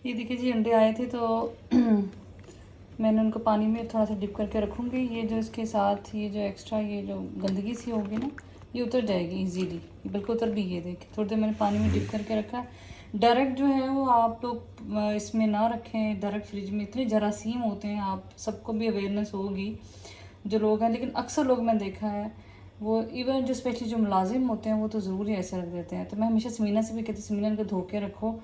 ये देखिए जी, अंडे आए थे तो मैंने उनको पानी में थोड़ा सा डिप करके रखूँगी। ये जो इसके साथ ये जो एक्स्ट्रा ये जो गंदगी सी होगी ना, ये उतर जाएगी इजीली। ये बिल्कुल उतर भी, ये देखिए थोड़ी देर मैंने पानी में डिप करके रखा है। डायरेक्ट जो है वो आप लोग इसमें ना रखें, डायरेक्ट फ्रिज में। इतने जरासीम होते हैं, आप सबको भी अवेयरनेस होगी जो लोग हैं, लेकिन अक्सर लोग मैंने देखा है वो इवन जो स्पेशली जो मुलाजिम होते हैं वो तो ज़रूर ही ऐसे रख देते हैं। तो मैं हमेशा समीना से भी कहती हूँ, समीना इनको धो के रखो।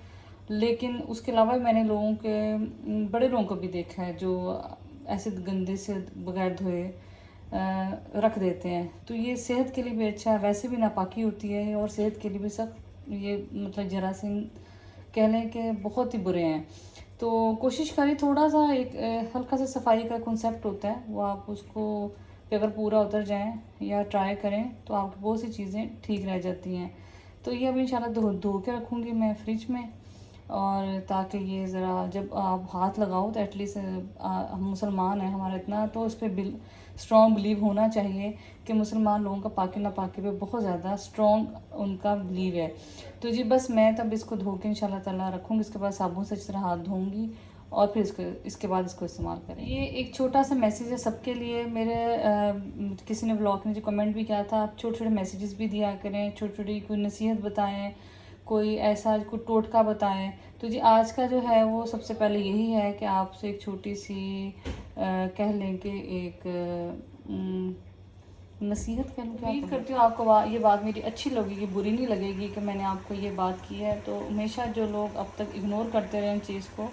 लेकिन उसके अलावा मैंने लोगों के बड़े लोगों को भी देखा है जो ऐसे गंदे से बगैर धोए रख देते हैं। तो ये सेहत के लिए भी अच्छा है, वैसे भी नापाकी होती है और सेहत के लिए भी सख्त ये मतलब जरासीम कह लें कि बहुत ही बुरे हैं। तो कोशिश करिए थोड़ा सा एक हल्का सा सफाई का कॉन्सेप्ट होता है, वो आप उसको पे अगर पूरा उतर जाएं या ट्राई करें तो आपकी बहुत सी चीज़ें ठीक रह जाती हैं। तो ये अभी इंशाल्लाह धो के रखूँगी मैं फ्रिज में, और ताकि ये ज़रा जब आप हाथ लगाओ तो एटलीस्ट हम मुसलमान हैं, हमारा इतना तो इस पर स्ट्रॉन्ग बिलीव होना चाहिए कि मुसलमान लोगों का पाकी नापाकी पे बहुत ज़्यादा स्ट्रॉन्ग उनका बिलीव है। तो जी बस मैं तब इसको धो के इंशाल्लाह ताला रखूँगी, इसके बाद साबुन से अच्छी तरह हाथ धोऊँगी और फिर इसके बाद इसको इस्तेमाल करें। ये एक छोटा सा मैसेज है सबके लिए। मेरे किसी ने ब्लॉग में जो कमेंट भी किया था, आप छोटे छोटे मैसेजेस भी दिया करें, छोटी छोटी कोई नसीहत बताएं, कोई ऐसा कोई टोटका बताएं। तो जी आज का जो है वो सबसे पहले यही है कि आपसे एक छोटी सी कह लें कि एक नसीहत कह लूँ। उम्मीद करती हूँ आपको ये बात मेरी अच्छी लगेगी, बुरी नहीं लगेगी कि मैंने आपको ये बात की है। तो हमेशा जो लोग अब तक इग्नोर करते रहे इन चीज़ को,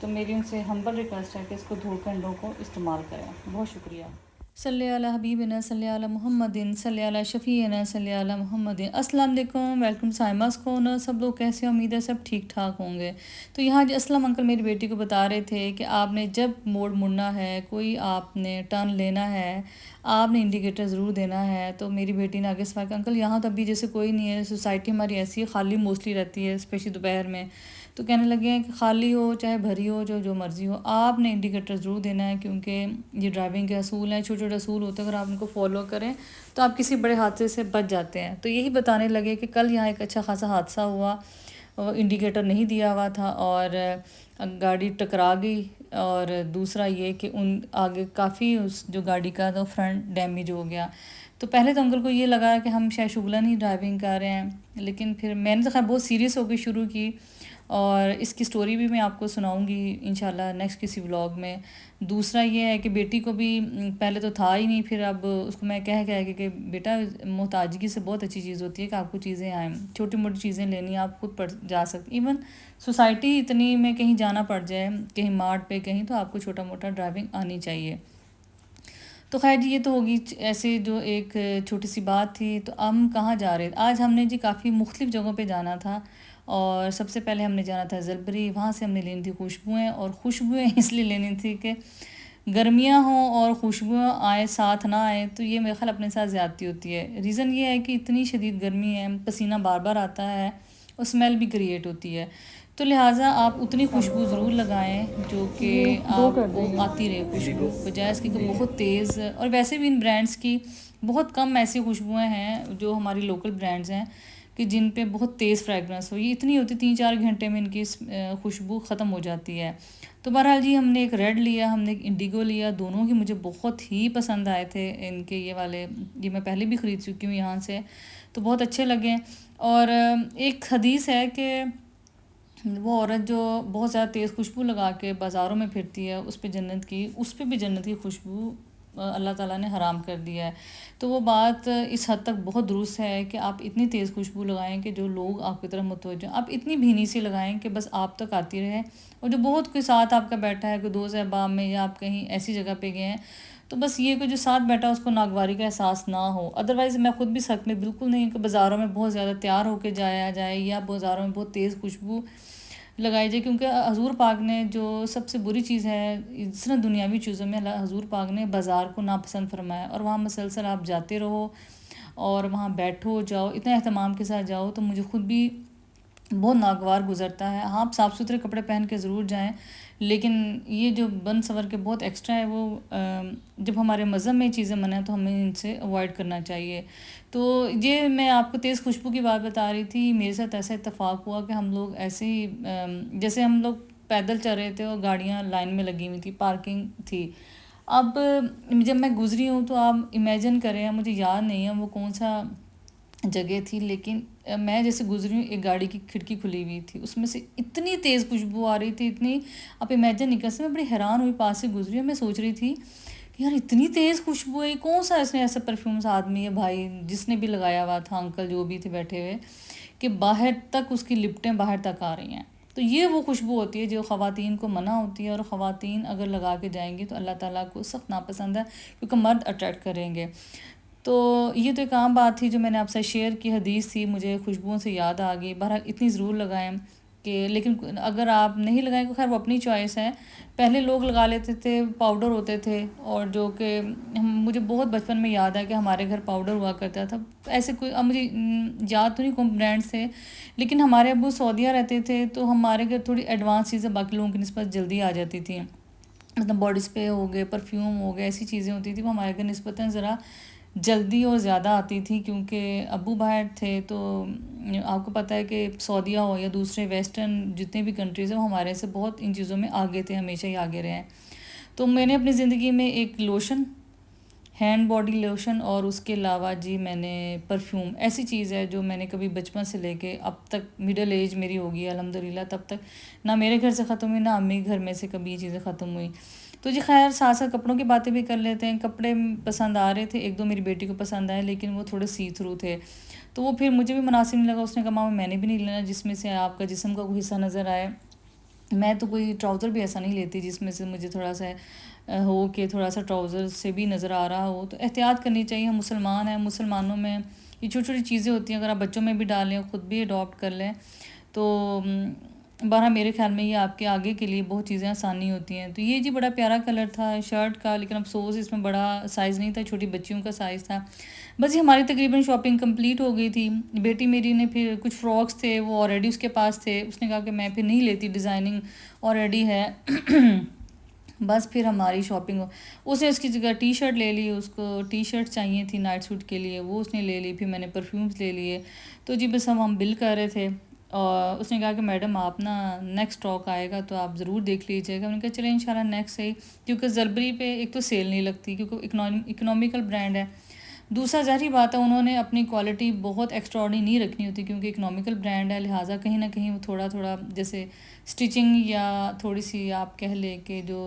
तो मेरी उनसे हम्बल रिक्वेस्ट है कि इसको धोकर अंडों को इस्तेमाल करें। बहुत शुक्रिया। सल्ले अला हबीबिना सल्ले अला मुहम्मदिन सल्ले अला शफ़ीना सल्ले अला मुहम्मदिन। अस्सलाम वालेकुम, वेलकम साइमास कॉर्नर। सब लोग कैसे, उम्मीद है सब ठीक ठाक होंगे। तो यहाँ जी असलम अंकल मेरी बेटी को बता रहे थे कि आपने जब मोड़ मुड़ना है, कोई आपने टर्न लेना है, आपने इंडिकेटर ज़रूर देना है। तो मेरी बेटी ने आगे सवाल, अंकल यहाँ तो अभी जैसे कोई नहीं है, सोसाइटी हमारी ऐसी है, खाली मोस्टली रहती है स्पेशली दोपहर में। तो कहने लगे हैं कि खाली हो चाहे भरी हो, जो जो मर्ज़ी हो, आपने इंडिकेटर ज़रूर देना है, क्योंकि ये ड्राइविंग के असूल हैं, छोटे छोटे असूल होते हैं। अगर आप उनको फॉलो करें तो आप किसी बड़े हादसे से बच जाते हैं। तो यही बताने लगे कि कल यहाँ एक अच्छा खासा हादसा हुआ, इंडिकेटर नहीं दिया हुआ था और गाड़ी टकरा गई। और दूसरा ये कि उन आगे काफ़ी उस जो गाड़ी का तो फ्रंट डैमेज हो गया। तो पहले तो अंकल को ये लगा कि हम शायद शुगलन ही ड्राइविंग कर रहे हैं, लेकिन फिर मैंने तो खैर बहुत सीरियस होकर शुरू की, और इसकी स्टोरी भी मैं आपको सुनाऊंगी इंशाल्लाह नेक्स्ट किसी व्लॉग में। दूसरा ये है कि बेटी को भी पहले तो था ही नहीं, फिर अब उसको मैं कह कि बेटा मोहताजगी से बहुत अच्छी चीज़ होती है कि आपको चीज़ें आएँ, छोटी मोटी चीज़ें लेनी आप खुद पड़ जा सकती। इवन सोसाइटी इतनी में कहीं जाना पड़ जाए, कहीं मार्ट पे कहीं, तो आपको छोटा मोटा ड्राइविंग आनी चाहिए। तो खैर जी ये तो होगी ऐसे जो एक छोटी सी बात थी। तो हम कहाँ जा रहे थे आज? हमने जी काफ़ी मुख्तलिफ़ जगहों पे जाना था, और सबसे पहले हमने जाना था ज़लबरी। वहाँ से हमने लेनी थी खुशबुएँ, और खुशबुएँ इसलिए लेनी थी कि गर्मियाँ हों और खुशबुएँ आए साथ ना आए, तो ये मेरे ख्याल अपने साथ ज़्यादती होती है। रीज़न ये है कि इतनी शदीद गर्मी है, पसीना बार बार आता है और स्मेल भी क्रिएट होती है। तो लिहाजा आप उतनी खुशबू ज़रूर लगाएं जो कि आपको आती रहे खुशबू, बजाय इसकी कि बहुत तेज़। और वैसे भी इन ब्रांड्स की बहुत कम ऐसी खुशबुएं हैं जो हमारी लोकल ब्रांड्स हैं कि जिन पे बहुत तेज़ फ्रेगरेंस हो। ये इतनी होती 3-4 घंटे में इनकी खुशबू ख़त्म हो जाती है। तो बहरहाल जी हमने एक रेड लिया, हमने एक इंडिगो लिया। दोनों ही मुझे बहुत ही पसंद आए थे। इनके ये वाले ये मैं पहले भी ख़रीद चुकी हूँ यहाँ से, तो बहुत अच्छे लगे। और एक हदीस है कि वो औरत जो बहुत ज़्यादा तेज़ खुशबू लगा के बाज़ारों में फिरती है, उस पर भी जन्नत की खुशबू अल्लाह ताला ने हराम कर दिया है। तो वो बात इस हद तक बहुत दुरुस्त है कि आप इतनी तेज़ खुशबू लगाएं कि जो लोग आपकी तरफ मुतवज्जो, आप इतनी भीनी सी लगाएं कि बस आप तक आती रहे। और जो बहुत कोई साथ आपका बैठा है, कोई दोस्त अहबाब में, या आप कहीं ऐसी जगह पे गए हैं, तो बस ये कि जो साथ बैठा उसको नागवारी का एहसास ना हो। अदरवाइज़ मैं खुद भी सक में बिल्कुल नहीं कि बाज़ारों में बहुत ज़्यादा तैयार होकर जाया जाए या बाज़ारों में बहुत तेज़ खुशबू लगाई जाए, क्योंकि हजूर पाक ने जो सबसे बुरी चीज़ है इस दुनियावी चीज़ों में, हजूर पाक ने बाज़ार को नापसंद फरमाया। और वहाँ मसलसल आप जाते रहो और वहाँ बैठो जाओ, इतना अहतमाम के साथ जाओ, तो मुझे खुद भी बहुत नागवार गुजरता है। हाँ, आप साफ़ सुथरे कपड़े पहन के ज़रूर जाएं, लेकिन ये जो बन सवर के बहुत एक्स्ट्रा है, वो जब हमारे मज़हब में चीज़ें मना तो हमें इनसे अवॉइड करना चाहिए। तो ये मैं आपको तेज़ खुशबू की बात बता रही थी। मेरे साथ ऐसा इत्तेफाक हुआ कि हम लोग ऐसे ही जैसे हम लोग पैदल चल रहे थे और गाड़ियाँ लाइन में लगी हुई थी, पार्किंग थी। अब जब मैं गुज़री हूँ तो आप इमेजिन करें, मुझे याद नहीं है वो कौन सा जगह थी, लेकिन मैं जैसे गुजरी हूँ एक गाड़ी की खिड़की खुली हुई थी, उसमें से इतनी तेज़ खुशबू आ रही थी, इतनी आप इमेजिन नहीं कर सकते। मैं बड़ी हैरान हुई, पास से गुजरी और मैं सोच रही थी कि यार इतनी तेज़ खुशबू है, कौन सा इसने ऐसा परफ्यूम्स आदमी है भाई जिसने भी लगाया हुआ था, अंकल जो भी थे बैठे हुए, कि बाहर तक उसकी लिपटें बाहर तक आ रही हैं। तो ये वो खुशबू होती है जो ख़वातीन को मना होती है, और ख़वातीन अगर लगा के जाएंगी तो अल्लाह ताला को सख्त नापसंद है, क्योंकि मर्द अट्रैक्ट करेंगे। तो ये तो एक आम बात थी जो मैंने आपसे शेयर की, हदीस थी, मुझे खुशबुओं से याद आ गई। बहरहाल इतनी ज़रूर लगाएं कि, लेकिन अगर आप नहीं लगाएं तो खैर वो अपनी चॉइस है। पहले लोग लगा लेते थे, पाउडर होते थे, और जो कि मुझे बहुत बचपन में याद है कि हमारे घर पाउडर हुआ करता था। ऐसे कोई अब मुझे याद तो नहीं कौन ब्रांड्स थे, लेकिन हमारे अब्बू सऊदीया रहते थे तो हमारे घर थोड़ी एडवांस चीज़ें बाकी लोगों की निस्बत जल्दी आ जाती थी। मतलब बॉडी स्प्रे हो गए, परफ्यूम हो गए, ऐसी चीज़ें होती थी वो हमारे घर निस्बतन ज़रा जल्दी और ज़्यादा आती थी, क्योंकि अब्बू बाहर थे। तो आपको पता है कि सऊदीया हो या दूसरे वेस्टर्न जितने भी कंट्रीज़ हैं वो हमारे से बहुत इन चीज़ों में आगे थे, हमेशा ही आगे रहे हैं। तो मैंने अपनी ज़िंदगी में एक लोशन, हैंड बॉडी लोशन, और उसके अलावा जी मैंने परफ्यूम, ऐसी चीज़ है जो मैंने कभी बचपन से लेके अब तक, मिडिल एज मेरी होगी अल्हम्दुलिल्लाह, तब तक ना मेरे घर से ख़त्म हुई ना अम्मी घर में से कभी ये चीज़ें ख़त्म हुई। तो जी खैर, साथ साथ कपड़ों की बातें भी कर लेते हैं। कपड़े पसंद आ रहे थे, एक दो मेरी बेटी को पसंद आए, लेकिन वो थोड़े सी थ्रू थे, तो वो फिर मुझे भी मुनासिब नहीं लगा। उसने कहा मामा मैंने भी नहीं लेना जिसमें से आपका जिस्म का कोई हिस्सा नज़र आए। मैं तो कोई ट्राउज़र भी ऐसा नहीं लेती जिसमें से मुझे थोड़ा सा हो कि थोड़ा सा ट्राउज़र से भी नज़र आ रहा हो। तो एहतियात करनी चाहिए, हम मुसलमान हैं, मुसलमानों में ये छोटी छोटी चीज़ें होती हैं, अगर आप बच्चों में भी डालें और ख़ुद भी अडॉप्ट कर लें तो बहरहाल मेरे ख्याल में ये आपके आगे के लिए बहुत चीज़ें आसानी होती हैं। तो ये जी बड़ा प्यारा कलर था शर्ट का, लेकिन अफसोस इसमें बड़ा साइज़ नहीं था, छोटी बच्चियों का साइज़ था। बस ये हमारी तकरीबन शॉपिंग कंप्लीट हो गई थी। बेटी मेरी ने फिर कुछ फ्रॉक्स थे वो ऑलरेडी उसके पास थे, उसने कहा कि मैं फिर नहीं लेती, डिज़ाइनिंग ऑलरेडी है। बस फिर हमारी शॉपिंग उसने उसकी जगह टी शर्ट ले ली, उसको टी शर्ट चाहिए थी नाइट सूट के लिए, वो उसने ले ली। फिर मैंने परफ्यूम्स ले लिए। तो जी बस हम बिल कर रहे थे और उसने कहा कि मैडम आप ना नेक्स्ट स्टॉक आएगा तो आप ज़रूर देख लीजिएगा। मैंने कहा चले इंशाल्लाह नेक्स्ट है, क्योंकि ज़रबरी पे एक तो सेल नहीं लगती क्योंकि इकोनॉमिकल ब्रांड है, दूसरा ज़ाहिर बात है उन्होंने अपनी क्वालिटी बहुत एक्स्ट्राऑर्डिनरी नहीं रखनी होती क्योंकि इकोनॉमिकल ब्रांड है, लिहाजा कहीं ना कहीं वो थोड़ा थोड़ा जैसे स्टिचिंग या थोड़ी सी आप कह लें कि जो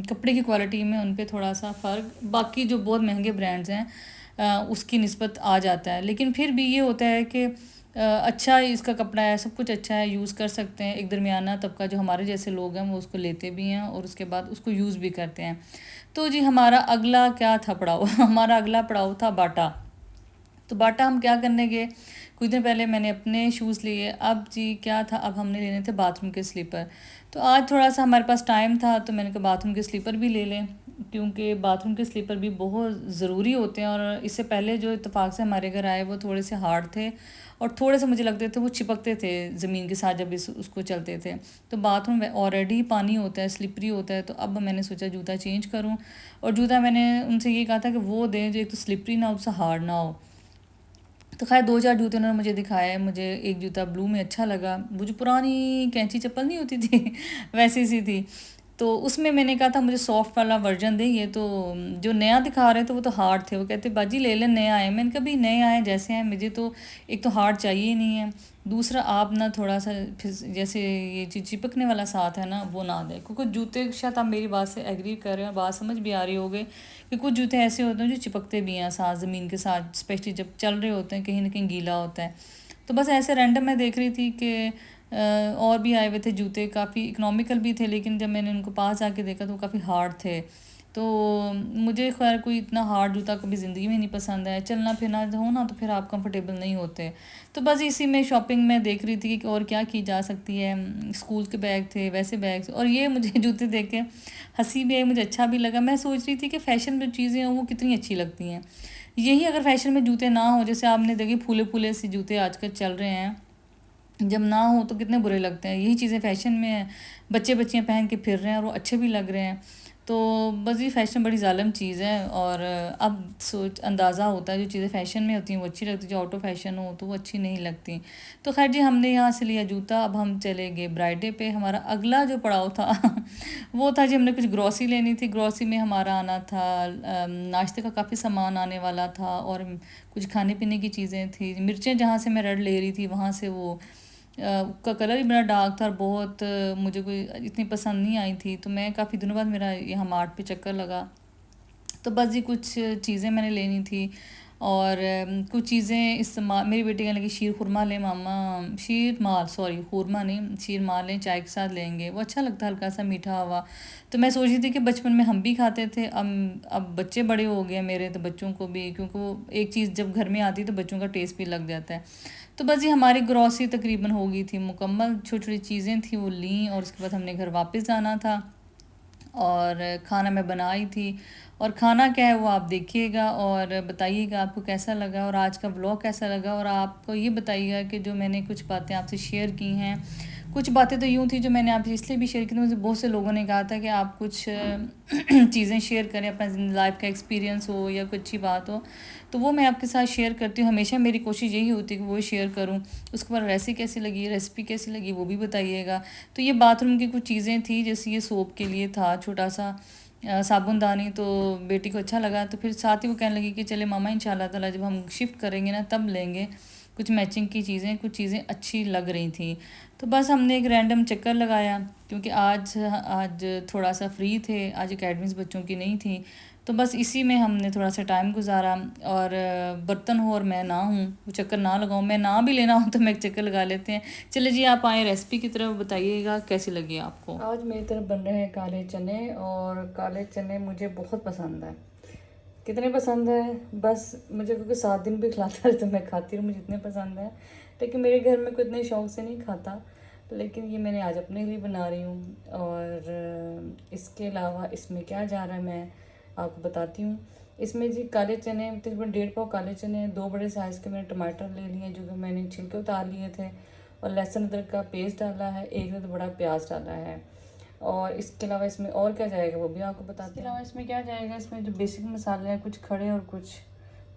कपड़े की क्वालिटी में उन पे थोड़ा सा फ़र्क बाकी जो बहुत महंगे ब्रांड्स हैं उसकी निस्बत आ जाता है। लेकिन फिर भी ये होता है कि अच्छा इसका कपड़ा है, सब कुछ अच्छा है, यूज़ कर सकते हैं। एक दरमियाना तबका जो हमारे जैसे लोग हैं वो उसको लेते भी हैं और उसके बाद उसको यूज़ भी करते हैं। तो जी हमारा अगला क्या था पड़ाव हमारा अगला पड़ाव था बाटा। तो बाटा हम क्या करने गए, कुछ दिन पहले मैंने अपने शूज़ लिए। अब जी क्या था, अब हमने लेने थे बाथरूम के स्लीपर। तो आज थोड़ा सा हमारे पास टाइम था तो मैंने कहा बाथरूम के स्लीपर भी ले लें, क्योंकि बाथरूम के स्लीपर भी बहुत ज़रूरी होते हैं। और इससे पहले जो इत्तेफाक से हमारे घर आए वो थोड़े से हार्ड थे और थोड़े से मुझे लगते थे वो चिपकते थे ज़मीन के साथ जब उसको चलते थे। तो बाथरूम ऑलरेडी पानी होता है, स्लिपरी होता है। तो अब मैंने सोचा जूता चेंज करूं, और जूता मैंने उनसे ये कहा था कि वो दें जो एक तो स्लिपरी ना हो, उससे हार्ड ना हो। तो खैर 2-4 जूते उन्होंने मुझे दिखाए। मुझे एक जूता ब्लू में अच्छा लगा, वो जो पुरानी कैंची चप्पल नहीं होती थी वैसी सी थी। तो उसमें मैंने कहा था मुझे सॉफ्ट वाला वर्जन दे। ये तो जो नया दिखा रहे थे वो तो हार्ड थे। वो कहते बाजी ले लें नया आए। मैंने कहा भाई नए आए जैसे हैं, मुझे तो एक तो हार्ड चाहिए ही नहीं है, दूसरा आप ना थोड़ा सा जैसे ये चिपकने वाला साथ है ना वो ना दें। क्योंकि जूते शायद आप मेरी बात से एग्री कर रहे हैं और बात समझ भी आ रही होगी कि कुछ जूते ऐसे होते हैं जो चिपकते भी हैं साथ ज़मीन के साथ, स्पेशली जब चल रहे होते हैं, कहीं ना कहीं गीला होता है। तो बस ऐसे रैंडम मैं देख रही थी कि और भी आए हुए थे जूते, काफ़ी इकोनॉमिकल भी थे, लेकिन जब मैंने उनको पास आके देखा तो वो काफ़ी हार्ड थे। तो मुझे खैर कोई इतना हार्ड जूता कभी ज़िंदगी में नहीं पसंद है। चलना फिरना हो ना तो फिर आप कंफर्टेबल नहीं होते। तो बस इसी में शॉपिंग में देख रही थी कि और क्या की जा सकती है। स्कूल के बैग थे, वैसे बैग, और ये मुझे जूते देख के हंसी भी आई, मुझे अच्छा भी लगा। मैं सोच रही थी कि फ़ैशन में चीज़ें हों वो कितनी अच्छी लगती हैं। यही अगर फ़ैशन में जूते ना हो, जैसे आपने देखे फूले फूले से जूते आजकल चल रहे हैं, जब ना हो तो कितने बुरे लगते हैं। यही चीज़ें फ़ैशन में हैं, बच्चे बच्चियाँ पहन के फिर रहे हैं और वो अच्छे भी लग रहे हैं। तो बस ये फ़ैशन बड़ी ज़ालिम चीज़ है, और अब सोच अंदाज़ा होता है जो चीज़ें फ़ैशन में होती हैं वो अच्छी लगती, जो आउट ऑफ फ़ैशन हो तो वो अच्छी नहीं लगती। तो खैर जी, हमने यहाँ से लिया जूता, अब हम चले गए ब्राइडे पे। हमारा अगला जो पड़ाव था वो था जी, हमने कुछ ग्रॉसरी लेनी थी। ग्रॉसरी में हमारा आना था नाश्ते का काफ़ी सामान आने वाला था, और कुछ खाने पीने की चीज़ें थी। मिर्चें जहाँ से मैं रेड ले रही थी वहाँ से वो का कलर ही बड़ा डार्क था, और बहुत मुझे कोई इतनी पसंद नहीं आई थी। तो मैं काफ़ी दिनों बाद मेरा यहाँ मार्ट पे चक्कर लगा, तो बस ये कुछ चीज़ें मैंने लेनी थी, और कुछ चीज़ें इस्तेमाल। मेरी बेटी कहने लगी शीर खुरमा लें मामा, शीर माल, सॉरी खुरमा नहीं, शीर माल लें, चाय के साथ लेंगे, वो अच्छा लगता है, हल्का सा मीठा हुआ। तो मैं सोच रही थी कि बचपन में हम भी खाते थे, अब बच्चे बड़े हो गए मेरे, तो बच्चों को भी, क्योंकि वो एक चीज़ जब घर में आती है तो बच्चों का टेस्ट भी लग जाता है। तो बस ये हमारी ग्रॉसरी तकरीबन हो गई थी मुकम्मल, छोटी छोटी चीज़ें थी वो लीं, और उसके बाद हमने घर वापस जाना था, और खाना मैं बनाई थी। और खाना क्या है वो आप देखिएगा और बताइएगा आपको कैसा लगा, और आज का व्लॉग कैसा लगा, और आपको ये बताइएगा कि जो मैंने कुछ बातें आपसे शेयर की हैं, कुछ बातें तो यूँ थी जो मैंने आपसे इसलिए भी शेयर की थी, मुझे बहुत से लोगों ने कहा था कि आप कुछ चीज़ें शेयर करें, अपना लाइफ का एक्सपीरियंस हो या कुछ अच्छी बात हो, तो वो मैं आपके साथ शेयर करती हूँ। हमेशा मेरी कोशिश यही होती है कि वो शेयर करूँ। उसके बाद रेसिपी कैसी लगी वो भी बताइएगा। तो ये बाथरूम की कुछ चीज़ें थी, जैसे ये सोप के लिए था छोटा सा साबुनदानी, तो बेटी को अच्छा लगा, तो फिर साथ ही वो कहने लगी कि चले मामा इंशाल्लाह ताला जब हम शिफ्ट करेंगे ना तब लेंगे कुछ मैचिंग की चीज़ें, कुछ चीज़ें अच्छी लग रही थी। तो बस हमने एक रैंडम चक्कर लगाया, क्योंकि आज थोड़ा सा फ्री थे, आज एकेडमीज़ बच्चों की नहीं थी, तो बस इसी में हमने थोड़ा सा टाइम गुजारा। और बर्तन हो और मैं ना हूँ, वो चक्कर ना लगाऊँ, मैं ना भी लेना हो तो मैं एक चक्कर लगा लेते हैं। चले जी, आप आए रेसिपी की तरफ, बताइएगा कैसी लगी आपको। आज मेरी तरफ बन रहे हैं काले चने, और काले चने मुझे बहुत पसंद है। कितने पसंद है, बस मुझे क्योंकि 7 दिन भी खिलाता है तो मैं खाती हूँ, मुझे इतने पसंद है। लेकिन मेरे घर में कोई इतने शौक से नहीं खाता, लेकिन ये मैंने आज अपने लिए बना रही हूँ। और इसके अलावा इसमें क्या जा रहा है मैं आपको बताती हूँ। इसमें जी काले चने तकरीबन 1.5 पाव काले चने, 2 बड़े साइज़ के मैंने टमाटर ले लिए जो कि मैंने छिलके उतार लिए थे, और लहसुन अदरक का पेस्ट डाला है, एक तो बड़ा प्याज डाला है। और इसके अलावा इसमें और क्या जाएगा वो भी आपको बताते हैं। इसके अलावा इसमें क्या जाएगा, इसमें जो बेसिक मसाले हैं कुछ खड़े और कुछ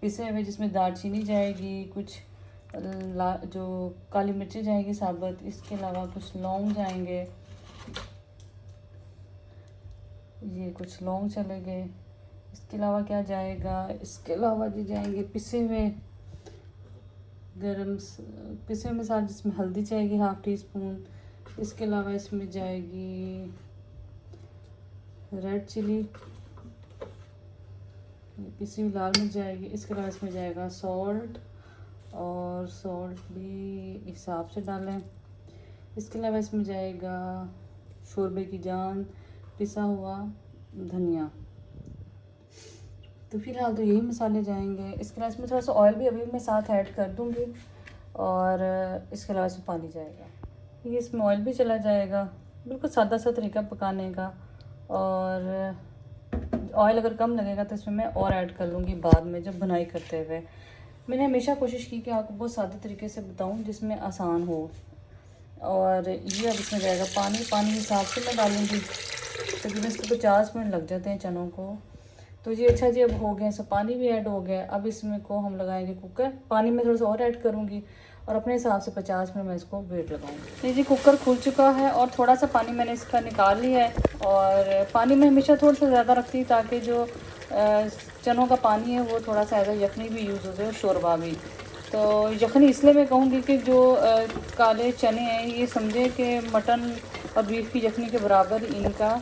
पिसे हुए, जिसमें दालचीनी जाएगी, कुछ जो काली मिर्ची जाएगी साबुत, इसके अलावा कुछ लौंग जाएंगे, ये कुछ लौंग चले गए। इसके अलावा क्या जाएगा, इसके अलावा जी जाएंगे पिसे हुए पिसे हुए मसाले, जिसमें हल्दी जाएगी 1/2 टीस्पून। इसके अलावा इसमें जाएगी रेड चिली, पिसी हुई लाल मिर्च जाएगी। इसके अलावा इसमें जाएगा सॉल्ट, और सॉल्ट भी हिसाब से डालें। इसके अलावा इसमें जाएगा शोरबे की जान, पिसा हुआ धनिया। तो फिलहाल तो यही मसाले जाएंगे। इसके अलावा इसमें थोड़ा सा ऑयल भी अभी मैं साथ ऐड कर दूँगी, और इसके अलावा इसमें पानी जाएगा, ये इसमें ऑयल भी चला जाएगा। बिल्कुल सादा सा तरीका पकाने का, और ऑयल अगर कम लगेगा तो इसमें मैं और ऐड कर लूँगी बाद में जब बुनाई करते हुए। मैंने हमेशा कोशिश की कि आपको बहुत सादे तरीके से बताऊँ जिसमें आसान हो। और ये अब इसमें जाएगा पानी हिसाब से मैं डालूँगी, तकरीबन इसको 50 मिनट लग जाते हैं चनों को। तो ये अच्छा जी, अब हो गया, सब पानी भी ऐड हो गया। अब इसमें को हम लगाएंगे कुकर, पानी में थोड़ा सा और ऐड करूँगी, और अपने हिसाब से 50 मिनट में इसको वेट लगाऊंगी। ये जी कुकर खुल चुका है, और थोड़ा सा पानी मैंने इसका निकाल लिया है। और पानी में हमेशा थोड़ा सा ज़्यादा रखती हूँ ताकि जो चनों का पानी है वो थोड़ा सा एज यखनी भी यूज़ होते हैं, शोरबा भी। तो यखनी इसलिए मैं कहूँगी कि जो काले चने हैं ये समझे कि मटन और बीफ की यखनी के बराबर इनका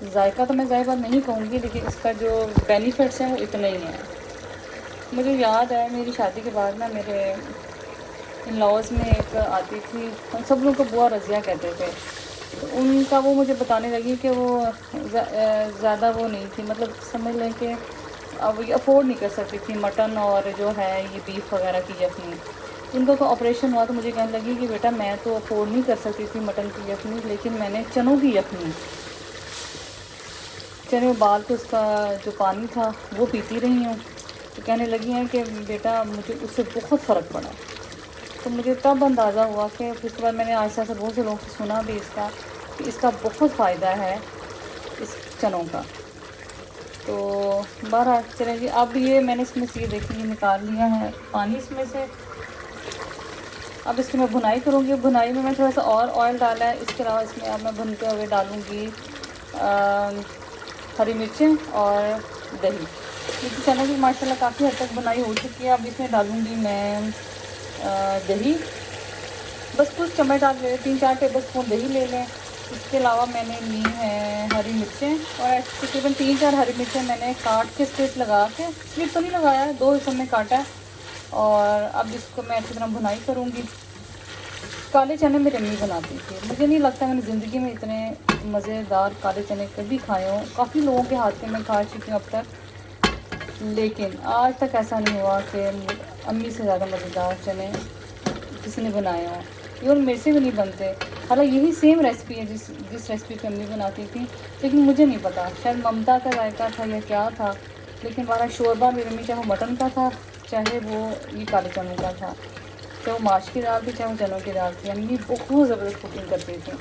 जायका तो मैं ज़ाहिर बात नहीं कहूँगी, लेकिन इसका जो बेनिफिट्स हैं वो इतने ही हैं। मुझे याद है मेरी शादी के बाद ना मेरे इन लॉज में एक आती थी, हम सब लोग को बुआ रज़िया कहते थे। तो उनका वो मुझे बताने लगी कि वो ज़्यादा वो नहीं थी, मतलब समझ लें कि अब ये अफोर्ड नहीं कर सकती थी मटन और जो है ये बीफ वगैरह की यखनी। उनका तो ऑपरेशन हुआ तो मुझे कहने लगी कि बेटा मैं तो अफोर्ड नहीं कर सकती थी मटन की यखनी, लेकिन मैंने चनों की यखनी, चने उबाल के उसका जो पानी था वो पीती रही हूँ। तो कहने लगी हैं कि बेटा मुझे उससे बहुत फ़र्क पड़ा। तो मुझे तब अंदाज़ा हुआ कि उसके बाद मैंने आहिस्ता आहिस्ता बहुत से लोगों से सुना भी इसका कि इसका बहुत फ़ायदा है इस चनों का। तो बाहर चलेंगे। अब ये मैंने इसमें से ये देखिए निकाल लिया है पानी इसमें से। अब इसकी मैं भुनाई करूँगी। भुनाई में मैं थोड़ा सा और ऑयल डाला है। इसके अलावा इसमें अब मैं भुनते हुए डालूँगी हरी मिर्चें और दही। क्योंकि चने की माशाल्लाह काफ़ी हद तक भुनाई हो चुकी है। अब इसमें डालूँगी मैं दही। बस कुछ चम्मच डाल ले, 3-4 टेबल स्पून दही ले लें। इसके अलावा मैंने ली है हरी मिर्चें, और तकरीबन 3-4 हरी मिर्चें मैंने काट के स्लिप लगा के, स्लिप तो नहीं लगाया है, 2 हिस्सों में काटा है। और अब इसको मैं अच्छी तरह भुनाई करूँगी। काले चने मेरी अम्मी बनाती थी। मुझे नहीं लगता मैंने ज़िंदगी में इतने मज़ेदार काले चने कभी खाए हों। काफ़ी लोगों के हाथ के मैं खा चुकी हूँ अब तक, लेकिन आज तक ऐसा नहीं हुआ कि अम्मी से ज़्यादा मज़ेदार चने किसी ने बनाए हों। इवन मेरे से भी नहीं बनते। हालांकि यही सेम रेसिपी है जिस रेसिपी पे अम्मी बनाती थी, लेकिन मुझे नहीं पता, शायद ममता का जायका था या क्या था। लेकिन हमारा शोरबा मेरी अम्मी चाहे वो मटन का था, चाहे वो ये काले चनों का था, चाहे वो माश की दाल थी, चाहे वो चनों की दाल थी, अम्मी बहुत ज़बरदस्त कुकिंग करती थी।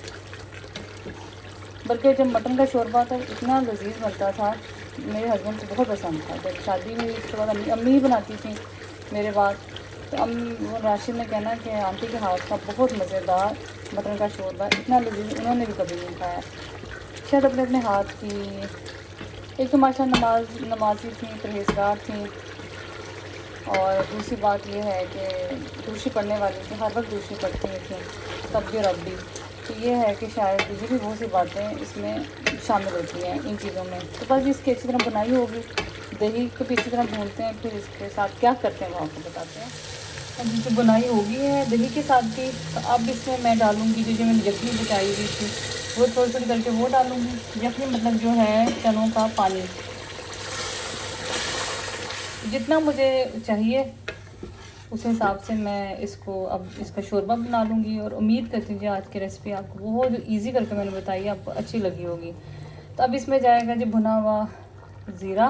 बल्कि जब मटन का शोरबा था इतना लजीज बनता था, मेरे हस्बैंड को बहुत पसंद था। जब शादी हुई उसके बाद अम्मी ही बनाती थी मेरे बाद। तो वो राशिद ने कहना कि आंटी के हाथ का बहुत मज़ेदार मटन का शोरबा, इतना लजीज उन्होंने भी कभी नहीं खाया। शायद अपने अपने हाथ की एक तो माशाल्लाह नमाजी थी, परहेज़गार थी, और दूसरी बात यह है कि दूसरी पढ़ने वाली थी, हर वक्त दूसरी पढ़ती थी, तब भी और अब भी। तो ये है कि शायद मुझे भी बहुत सी बातें इसमें शामिल होती हैं इन चीज़ों में। तो बस इसकी अच्छी तरह बनाई होगी, दही को भी अच्छी तरह भूनते हैं, फिर इसके साथ क्या करते हैं वो आपको बताते हैं। अब जैसे बुनाई होगी है दही के साथ भी, तो अब इसमें मैं डालूँगी जो मैंने यखनी बचाई हुई थी, वो थोड़ी थोड़ी करके वो डालूँगी। यखनी मतलब जो है चनों का पानी, जितना मुझे चाहिए उस हिसाब से मैं इसको अब इसका शोरबा बना लूँगी। और उम्मीद करती हूँ आज की रेसिपी आपको बहुत ईजी करके मैंने बताई, आपको अच्छी लगी होगी। तो अब इसमें जाएगा जो भुना हुआ ज़ीरा,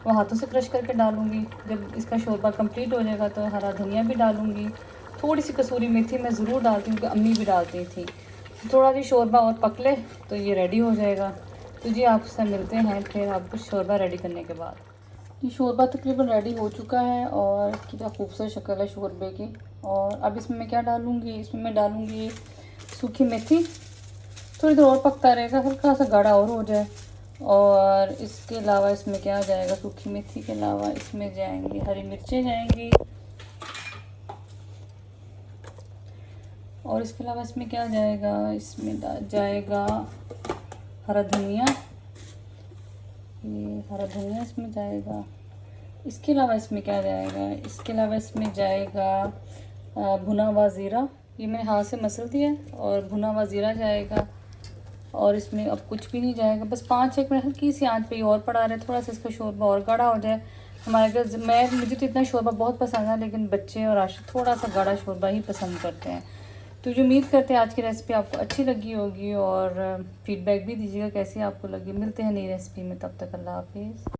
वो हाथों से क्रश करके डालूँगी। जब इसका शोरबा कंप्लीट हो जाएगा तो हरा धनिया भी डालूँगी। थोड़ी सी कसूरी मेथी मैं ज़रूर डालती हूँ, क्योंकि अम्मी भी डालती थी। थोड़ा जी शोरबा और पक ले तो ये रेडी हो जाएगा। तो जी आपसे मिलते हैं फिर आपको शोरबा रेडी करने के बाद। ये शोरबा तकरीबन रेडी हो चुका है, और कितना खूबसूरत शक्ल है शोरबे की। और अब इसमें मैं क्या डालूँगी, इसमें मैं डालूँगी सूखी मेथी। थोड़ी देर और पकता रहेगा, हल्का सा गाढ़ा और हो जाए। और इसके अलावा इसमें क्या जाएगा, सूखी मेथी के अलावा इसमें जाएंगी हरी मिर्चें जाएंगी, और इसके अलावा इसमें क्या जाएगा, इसमें जाएगा हरा धनिया। ये हरा धनिया इसमें जाएगा। इसके अलावा इसमें क्या जाएगा, इसके अलावा इसमें जाएगा भुना हुआ ज़ीरा। ये मैंने हाथ से मसल दिया है, और भुना हुआ ज़ीरा जाएगा। और इसमें अब कुछ भी नहीं जाएगा, बस 5-1 मिनट हल्की सी आंच पे और पड़ा रहे, थोड़ा सा इसका शोरबा और गाढ़ा हो जाए। हमारे घर मुझे तो इतना शोरबा बहुत पसंद है, लेकिन बच्चे और आशिक थोड़ा सा गाढ़ा शोरबा ही पसंद करते हैं। तो जो उम्मीद करते हैं आज की रेसिपी आपको अच्छी लगी होगी, और फीडबैक भी दीजिएगा कैसी आपको लगी। मिलते हैं नई रेसिपी में, तब तक अल्लाह हाफिज़।